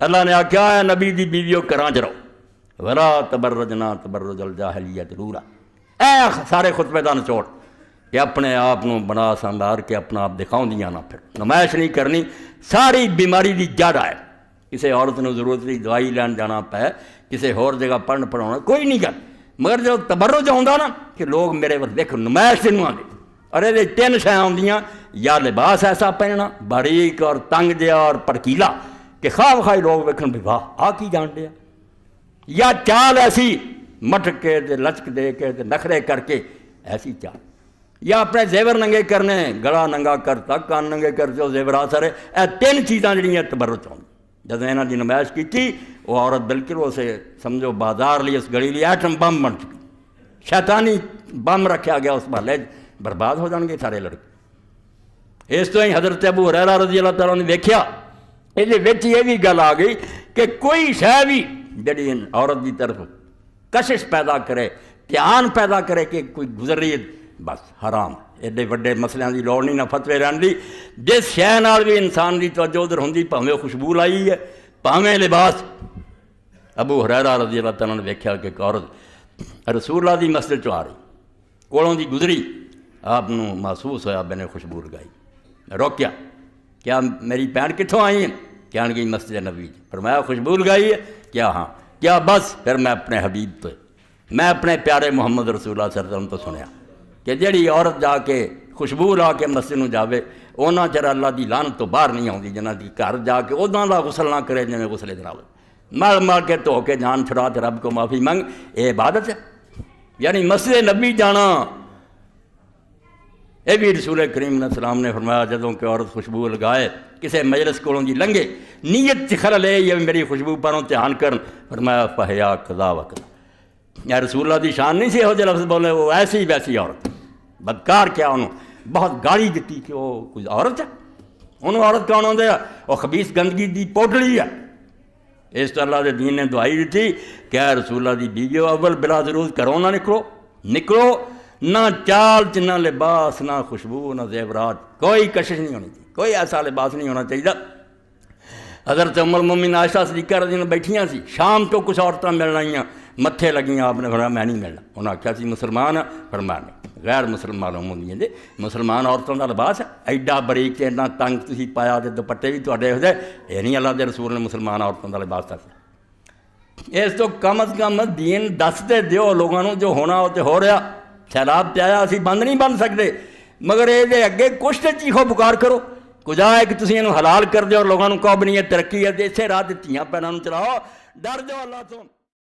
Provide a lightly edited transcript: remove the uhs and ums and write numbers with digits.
اللہ نے آخیا ہے نبی دی بیویوں گھراں چ رہو، ولا تبرجنا تبرج الجاہلیت الاولی۔ اے سارے خطبے دا نچوڑ کہ اپنے آپ کو بنا سنوار کے اپنا آپ دکھاؤں دیاں نہ، پھر نمائش نہیں کرنی، ساری بیماری دی جڑ ہے۔ کسی عورت نے ضرورت نہیں دوائی لین جانا پے، کسی ہور جگہ پڑھن پڑھاؤنا کوئی نہیں گل، مگر جو تبرج آتا نا کہ لوگ میرے ول دیکھو نمائش نہیں آتے، اور یہ تین شے آدیاں، یا لباس ایسا پہننا باریک اور تنگ جہا اور پڑکیلا کہ خواہ خواہ لوگ ویکھن بھی واہ آ کی جان دیا، یا چال ایسی مٹک کے لچک دے کے نخرے کر کے ایسی چال، یا اپنے زیور ننگے کرنے، گلا ننگا کر تک کان ننگے کر جو زیورات سارے، اے تین چیزاں جڑیاں تبرج آؤں۔ جب انہوں نے نمائش کی تھی وہ عورت بالکل اسے سمجھو بازار لی اس گڑی لی ایٹم بم بن چکی، شیطانی بم رکھا گیا اس محلے، برباد ہو جان گے سارے لڑکے۔ اس تو ہی حضرت ابو ہریرہ رضی اللہ تعالیٰ نے دیکھا، یہ بھی گل آ گئی کہ کوئی شے بھی جڑی عورت کی طرف کشش پیدا کرے، دھیان پیدا کرے کہ کوئی گزر رہی ہے، بس حرام۔ ایڈے وڈے مسئلے کی لوڑ نہیں، نہ فتوے رہن دی، جس شے نال بھی انسان کی توجہ ادھر ہوندی، بھاویں خوشبو لائی ہے بھاویں لباس۔ ابو ہریرہ رضی اللہ تعالیٰ نے دیکھا کہ ایک عورت رسول اللہ دی مسجد چ آ رہی، کولوں دی گزری، آپ کو محسوس ہوا میں نے خوشبو لگائی، روکیا، کیا میری بہن کتوں آئی ہیں؟ کہنے گئی مسجد نبوی، فرمایا خوشبو لگائی ہے؟ کیا ہاں، کیا بس؟ پھر میں اپنے حبیب تو میں اپنے پیارے محمد رسول اللہ صلی اللہ علیہ وسلم تو سنیا کہ جڑی عورت جا کے خوشبو لا کے مسجد میں جاوے اونا چر اللہ دی لعنت تو باہر نہیں آتی، جنہ دی گھر جا کے اداں دا غسل نہ کرے جویں غسل جناب مار مار کے دھو کے جان چھڑا تے رب کو معافی منگ، یہ عبادت ہے؟ یعنی مسجد نبی جانا، یہ بھی رسول کریم علیہ السلام نے فرمایا جدوں کہ عورت خوشبو لگائے کسی مجلس کولوں دی لنگے، نیت چ خلل ہے یہ میری خوشبو پروں دھیان کرن، فرمایا فحیا قضا وقت۔ یا رسول اللہ دی شان نہیں سی ہو جے لفظ بولے، وہ ایسی ویسی عورت بدکار، کیا انہوں بہت گالی دیتی کہ وہ کوئی عورت ہے، انہوں عورت کون ہوندے ہے؟ وہ خبیث گندگی دی پوٹلی ہے۔ اس تو اللہ دے دین نے دعائی دیتی کہ اے رسول اللہ دی بیویو اول بلا ضرورت گھروں نہ نکلو، نہ چال چ نہ لباس نہ خوشبو نہ زیورات، کوئی کشش نہیں ہونی چاہیے، کوئی ایسا لباس نہیں ہونا چاہیے۔ حضرت ام المومنین عائشہ صدیقہ رضی اللہ عنہا بیٹھیاں سی، شام تو کچھ عورتیں مل رہی ہیں، متھے لگیاں، آپ نے فرمایا میں نہیں ملنا، انہوں نے آخیا سی مسلمان، فرمایا نہیں، غیر مسلمان ہوندیاں جی، مسلمان عورتوں کا لباس ہے ایڈا بریک ایڈا تنگ تسی پایا تے دوپٹے بھی تواڈے ہو جائے، یہ نہیں اللہ دے رسول نے مسلمان عورتوں کا لباس دسیا۔ اس تو کم از کم دین دس تے دیو لوگوں کو، جو ہونا وہ تے ہو رہا، سیلاب تے آیا، اسی بند نہیں بن سکتے، مگر یہ اگے کچھ تے چیخو پکار کرو، کجا ہے کہ تسی انہوں حلال کر دو اور لوگوں کو کہو بھی نہیں ترقی ہے، اسی راہ تے تھیاں پیروں چلاؤ، ڈر جاؤ اللہ تو۔